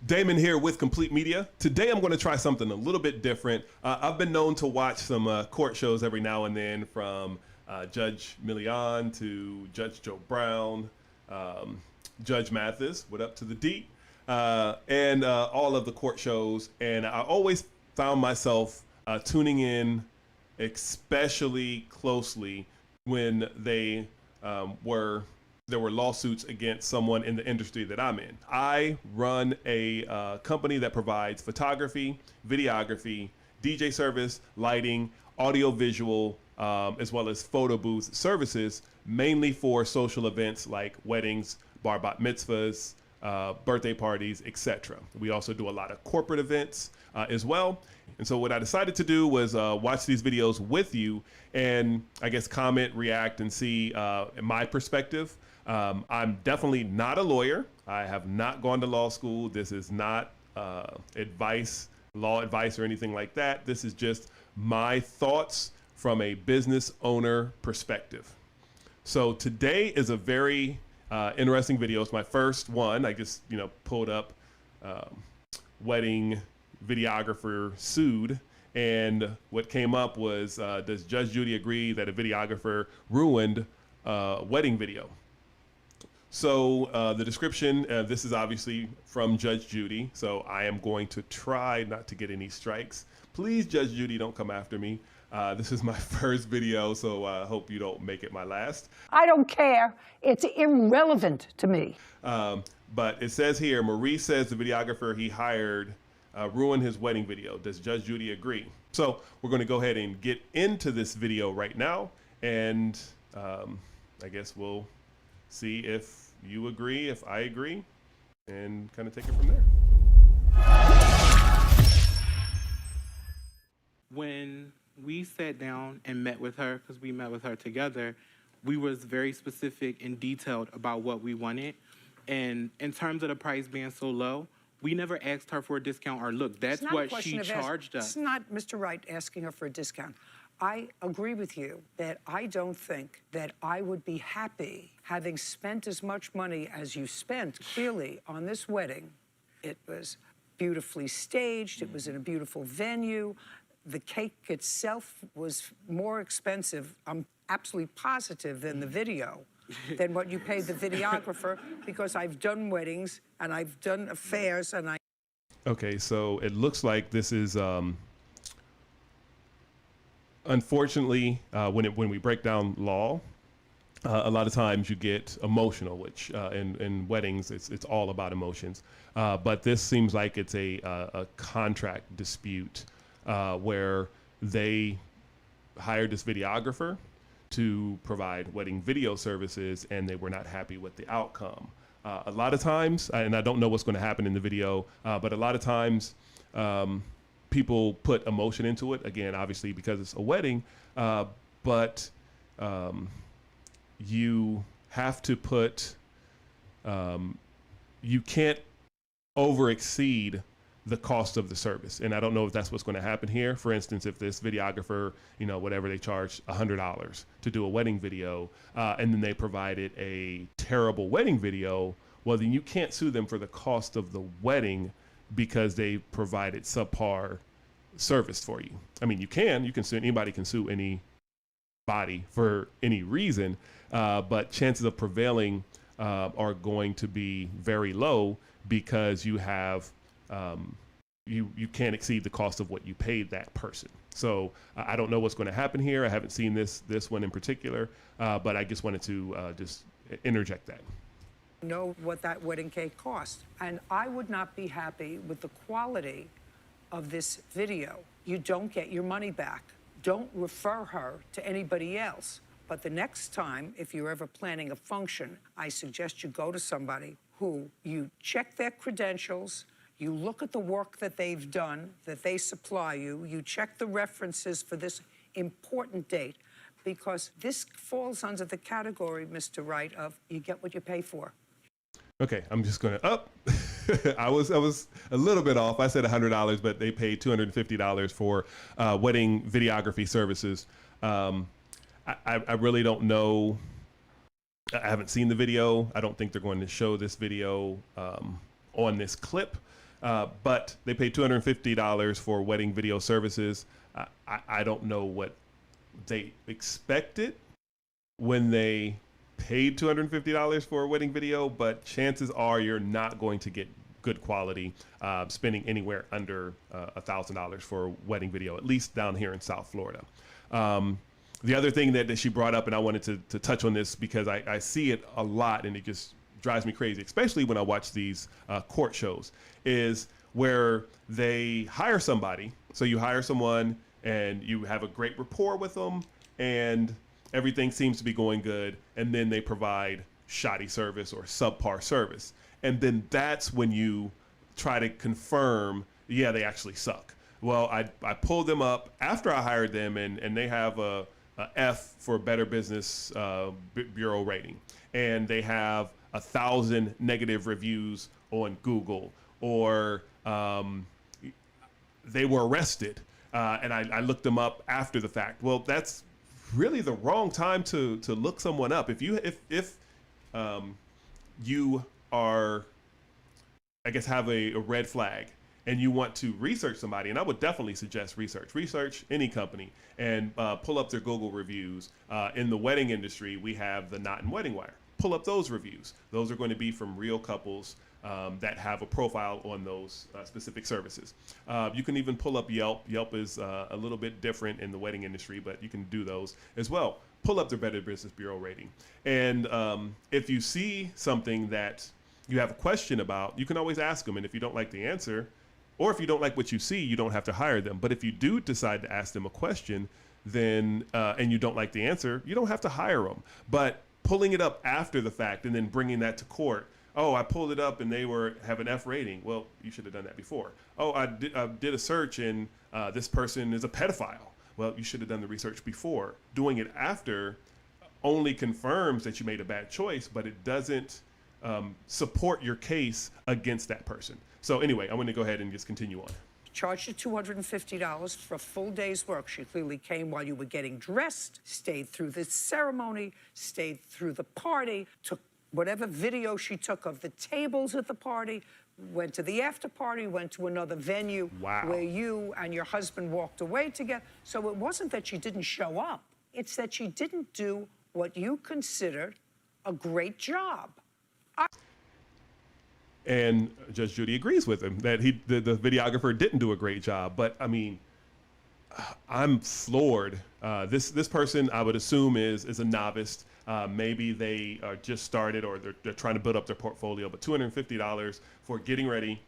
Damon here with Complete Media. Today I'm going to try something a little bit different. I've been known to watch some court shows every now and then, from Judge Millian to Judge Joe Brown, Judge Mathis, what up to the D, and all of the court shows. And I always found myself tuning in especially closely when there were lawsuits against someone in the industry that I'm in. I run a company that provides photography, videography, DJ service, lighting, audio visual, as well as photo booth services, mainly for social events like weddings, bar bat mitzvahs, birthday parties, etc. We also do a lot of corporate events as well. And so what I decided to do was watch these videos with you and I guess comment, react, and see my perspective. I'm definitely not a lawyer. I have not gone to law school. This is not law advice or anything like that. This is just my thoughts from a business owner perspective. So today is a very interesting video. It's my first one. I just, pulled up wedding videographer sued, and what came up was, does Judge Judy agree that a videographer ruined wedding video? So the description, this is obviously from Judge Judy, so I am going to try not to get any strikes. Please, Judge Judy, don't come after me. This is my first video, so I hope you don't make it my last. I don't care. It's irrelevant to me. But it says here, Maurice says the videographer he hired ruined his wedding video. Does Judge Judy agree? So we're going to go ahead and get into this video right now, and I guess we'll see if you agree, if I agree, and kind of take it from there. When we sat down and met with her, because we met with her together, we was very specific and detailed about what we wanted. And in terms of the price being so low, we never asked her for a discount or look. That's what she charged us. It's not Mr. Wright asking her for a discount. I agree with you that I don't think that I would be happy having spent as much money as you spent, clearly, on this wedding. It was beautifully staged. It was in a beautiful venue. The cake itself was more expensive, I'm absolutely positive, than the video, than what you paid the videographer, because I've done weddings and I've done affairs and I... Okay, so it looks like this is... Unfortunately, when we break down law, a lot of times you get emotional, which in weddings it's all about emotions. But this seems like it's a contract dispute where they hired this videographer to provide wedding video services, and they were not happy with the outcome. A lot of times, and I don't know what's going to happen in the video, but a lot of times. People put emotion into it, again, obviously because it's a wedding, but you have to put, you can't over exceed the cost of the service. And I don't know if that's what's going to happen here. For instance, if this videographer, whatever, they charge $100 to do a wedding video, and then they provided a terrible wedding video, well, then you can't sue them for the cost of the wedding, because they provided subpar service for you. I mean, you can sue, anybody can sue anybody for any reason, but chances of prevailing are going to be very low, because you have, you can't exceed the cost of what you paid that person. So I don't know what's going to happen here. I haven't seen this one in particular, but I just wanted to just interject that. Know what that wedding cake cost. And I would not be happy with the quality of this video. You don't get your money back. Don't refer her to anybody else. But the next time, if you're ever planning a function, I suggest you go to somebody who you check their credentials, you look at the work that they've done, that they supply you, you check the references for this important date, because this falls under the category, Mr. Wright, of you get what you pay for. Okay, I'm just going to up. I was a little bit off. I said $100, but they paid $250 for wedding videography services. I really don't know. I haven't seen the video. I don't think they're going to show this video on this clip. But they paid $250 for wedding video services. I don't know what they expected when they paid $250 for a wedding video, but chances are you're not going to get good quality spending anywhere under $1,000 for a wedding video, at least down here in South Florida. The other thing that she brought up, and I wanted to touch on this because I see it a lot and it just drives me crazy, especially when I watch these court shows, is where they hire somebody. So you hire someone and you have a great rapport with them and everything seems to be going good, and then they provide shoddy service or subpar service. And then that's when you try to confirm, yeah, they actually suck. Well, I pulled them up after I hired them, and they have a F for Better Business Bureau rating. And they have 1,000 negative reviews on Google, or they were arrested. And I looked them up after the fact. Well, that's really the wrong time to look someone up. If you are, I guess, have a red flag and you want to research somebody, and I would definitely suggest research any company and pull up their Google reviews. In the wedding industry, we have the Knot and Wedding Wire. Pull up those reviews. Those are going to be from real couples that have a profile on those specific services. You can even pull up Yelp. Yelp is a little bit different in the wedding industry, but you can do those as well. Pull up their Better Business Bureau rating. And if you see something that you have a question about, you can always ask them. And if you don't like the answer, or if you don't like what you see, you don't have to hire them. But if you do decide to ask them a question, then and you don't like the answer, you don't have to hire them. But pulling it up after the fact and then bringing that to court, oh, I pulled it up and they have an F rating. Well, you should have done that before. Oh, I did a search and this person is a pedophile. Well, you should have done the research before. Doing it after only confirms that you made a bad choice, but it doesn't support your case against that person. So anyway, I'm going to go ahead and just continue on. Charged you $250 for a full day's work. She clearly came while you were getting dressed, stayed through the ceremony, stayed through the party, took whatever video she took of the tables at the party, went to the after party, went to another venue. Wow. Where you and your husband walked away together. So it wasn't that she didn't show up. It's that she didn't do what you considered a great job. And Judge Judy agrees with him that the videographer didn't do a great job. But I mean, I'm floored. This person, I would assume, is a novice. Maybe they just started, or they're trying to build up their portfolio. But $250 for getting ready,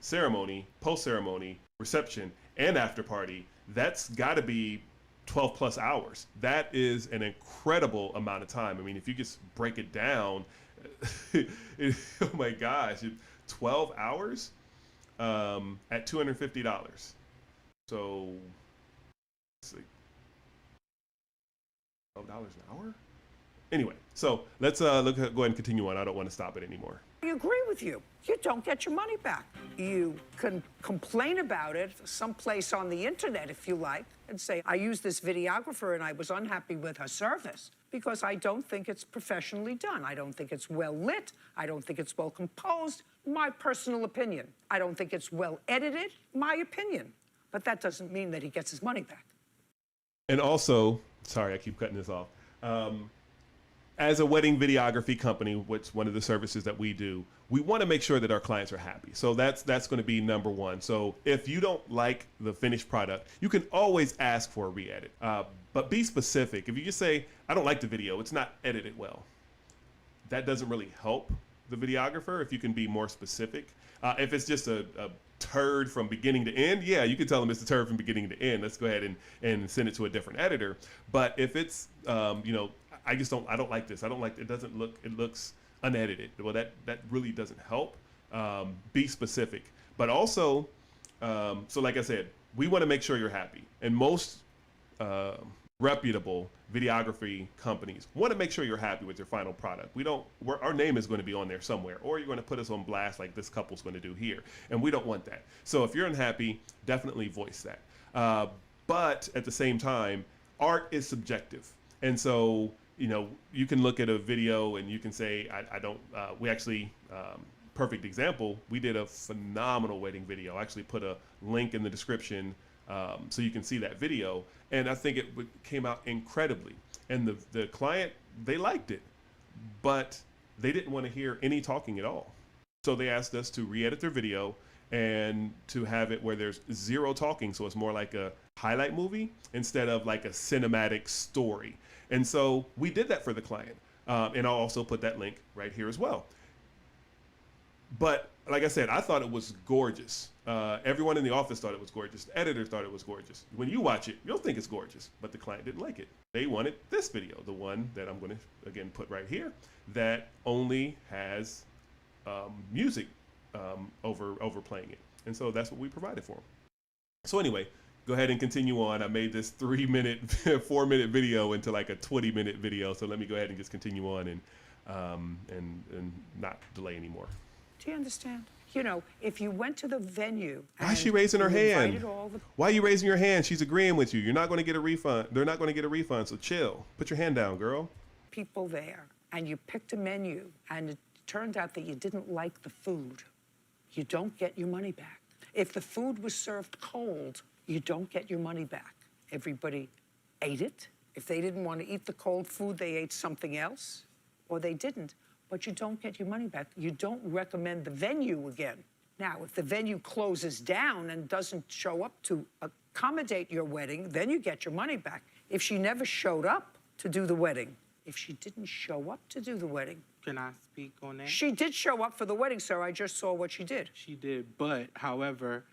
ceremony, post-ceremony, reception, and after party, that's got to be 12 plus hours. That is an incredible amount of time. I mean, if you just break it down, oh my gosh, 12 hours at $250. So let's see, $12 an hour? Anyway, so let's go ahead and continue on. I don't want to stop it anymore. I agree with you. You don't get your money back. You can complain about it someplace on the internet if you like and say, I used this videographer and I was unhappy with her service because I don't think it's professionally done. I don't think it's well lit. I don't think it's well composed. My personal opinion. I don't think it's well edited. My opinion. But that doesn't mean that he gets his money back. And also, sorry, I keep cutting this off. As a wedding videography company, which one of the services that we do, we want to make sure that our clients are happy. So that's going to be number one. So if you don't like the finished product, you can always ask for a re-edit. But be specific. If you just say, I don't like the video, it's not edited well, that doesn't really help the videographer. If you can be more specific. If it's just a turd from beginning to end, yeah, you can tell them it's a turd from beginning to end. Let's go ahead and send it to a different editor. But if it's, I don't like this. I don't like, it looks unedited. Well, that really doesn't help. Be specific. But also, so like I said, we want to make sure you're happy. And most reputable videography companies want to make sure you're happy with your final product. Our name is going to be on there somewhere, or you're going to put us on blast like this couple's going to do here. And we don't want that. So if you're unhappy, definitely voice that. But at the same time, art is subjective. And so, you can look at a video and you can say, we actually perfect example, we did a phenomenal wedding video. I actually put a link in the description so you can see that video. And I think it came out incredibly. And the client, they liked it, but they didn't want to hear any talking at all. So they asked us to re-edit their video and to have it where there's zero talking. So it's more like a highlight movie instead of like a cinematic story. And so we did that for the client. And I'll also put that link right here as well. But like I said, I thought it was gorgeous. Everyone in the office thought it was gorgeous. The editor thought it was gorgeous. When you watch it, you'll think it's gorgeous, but the client didn't like it. They wanted this video, the one that I'm going to, again, put right here, that only has music overplaying it. And so that's what we provided for them. So anyway, go ahead and continue on. I made this 3-minute, 4-minute video into like a 20-minute video. So let me go ahead and just continue on and not delay anymore. Do you understand? You know, if you went to the venue. Why is she raising her hand? All the Why are you raising your hand? She's agreeing with you. You're not going to get a refund. They're not going to get a refund. So chill. Put your hand down, girl. people there, and you picked a menu, and it turned out that you didn't like the food, you don't get your money back. If the food was served cold, you don't get your money back. Everybody ate it. If they didn't want to eat the cold food, they ate something else, or they didn't. But you don't get your money back. You don't recommend the venue again. Now, if the venue closes down and doesn't show up to accommodate your wedding, then you get your money back. If she never showed up to do the wedding, if she didn't show up to do the wedding. Can I speak on that? She did show up for the wedding, sir. I just saw what she did. She did, but however,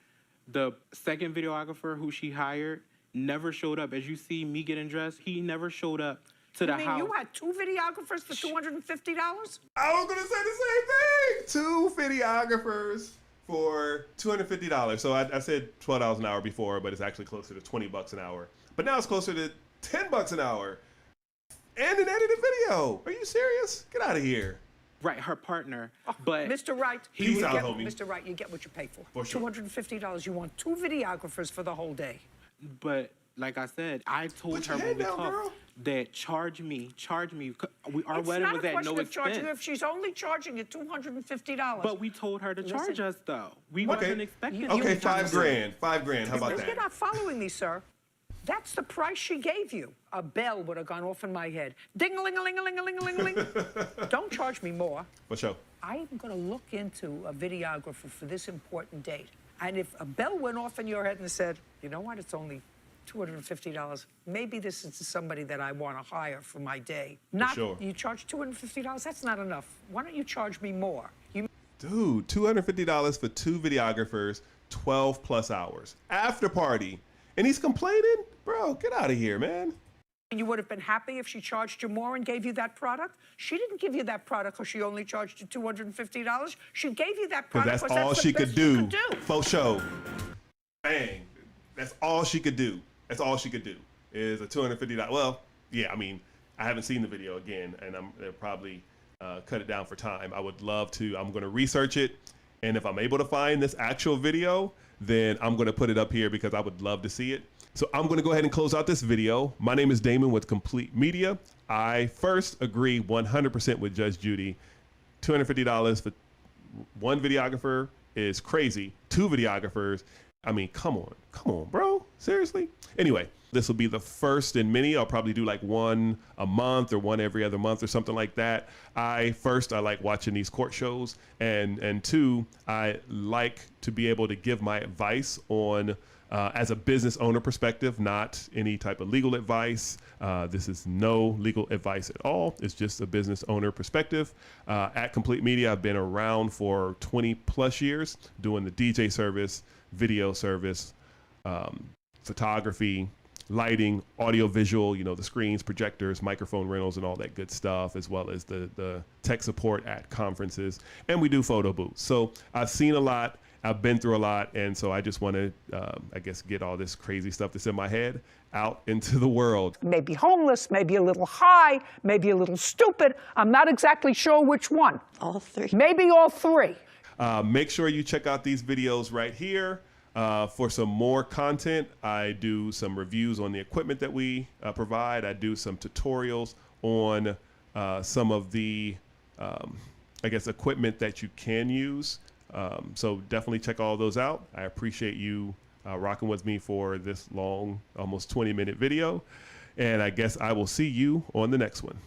the second videographer who she hired never showed up. As you see me getting dressed, he never showed up to the house. You had two videographers for $250? I was gonna say the same thing. 2 videographers for $250. So I said $12 an hour before, but it's actually closer to $20 an hour. But now it's closer to $10 an hour. And an edited video. Are you serious? Get out of here. Right, her partner. But Mr. Wright, Peace out, homie. Mr. Wright, you get what you pay for. For sure. $250. You want 2 videographers for the whole day. But like I said, I told Put her your when head we down, talked girl. that charge me. Our It's wedding not was a at question no of charging expense. you if she's only charging you $250. But we told her to charge Listen. us though. We Okay. wasn't expecting. Okay, it. $5 grand. $5 grand. How about You're that? not following me, sir. That's the price she gave you. A bell would have gone off in my head. Ding-a-ling-a-ling-a-ling-a-ling-a-ling. Don't charge me more. For sure. I'm going to look into a videographer for this important date. And if a bell went off in your head and said, you know what, it's only $250, maybe this is somebody that I want to hire for my day. Not sure. You charge $250, that's not enough. Why don't you charge me more? Dude, $250 for 2 videographers, 12 plus hours. After party. And he's complaining? Bro, get out of here, man. You would have been happy if she charged you more and gave you that product? She didn't give you that product because she only charged you $250. She gave you that Because product that's all the she best could do. you For sure. Bang. That's all she could do. That's all she could do is a $250. Well, yeah, I mean, I haven't seen the video again, and they'll probably cut it down for time. I would love to. I'm going to research it, and if I'm able to find this actual video, then I'm going to put it up here because I would love to see it. So I'm going to go ahead and close out this video. My name is Damon with Complete Media. I first agree 100% with Judge Judy. $250 for 1 videographer is crazy. 2 videographers, I mean, come on, bro. Seriously? Anyway, this will be the first in many. I'll probably do like 1 a month or 1 every other month or something like that. I like watching these court shows, and 2, I like to be able to give my advice on as a business owner perspective, not any type of legal advice. This is no legal advice at all. It's just a business owner perspective. At Complete Media, I've been around for 20 plus years doing the DJ service, video service, photography, lighting, audio visual, you know, the screens, projectors, microphone rentals, and all that good stuff, as well as the tech support at conferences. And we do photo booths. So I've seen a lot. I've been through a lot, and so I just want to, I guess, get all this crazy stuff that's in my head out into the world. Maybe homeless, maybe a little high, maybe a little stupid. I'm not exactly sure which one. All 3. Maybe all 3. Make sure you check out these videos right here. For some more content, I do some reviews on the equipment that we provide. I do some tutorials on some of the I guess, equipment that you can use. So definitely check all those out. I appreciate you rocking with me for this long, almost 20-minute video. And I guess I will see you on the next one.